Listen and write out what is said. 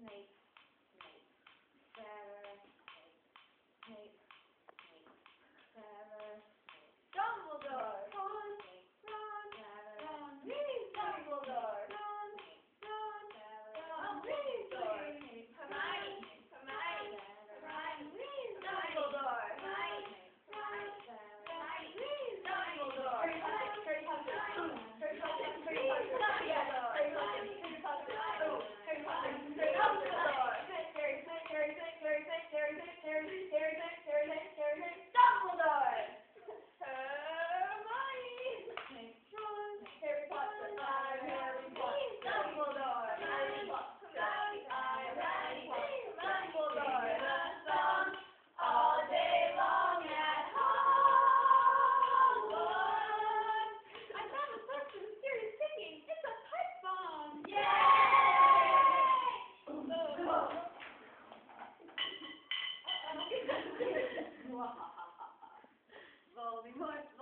Snape, Severus Snape, Severus Dumbledore. Ron, means Dumbledore. Means Hermione, means Dumbledore. Means Dumbledore. Voldemort.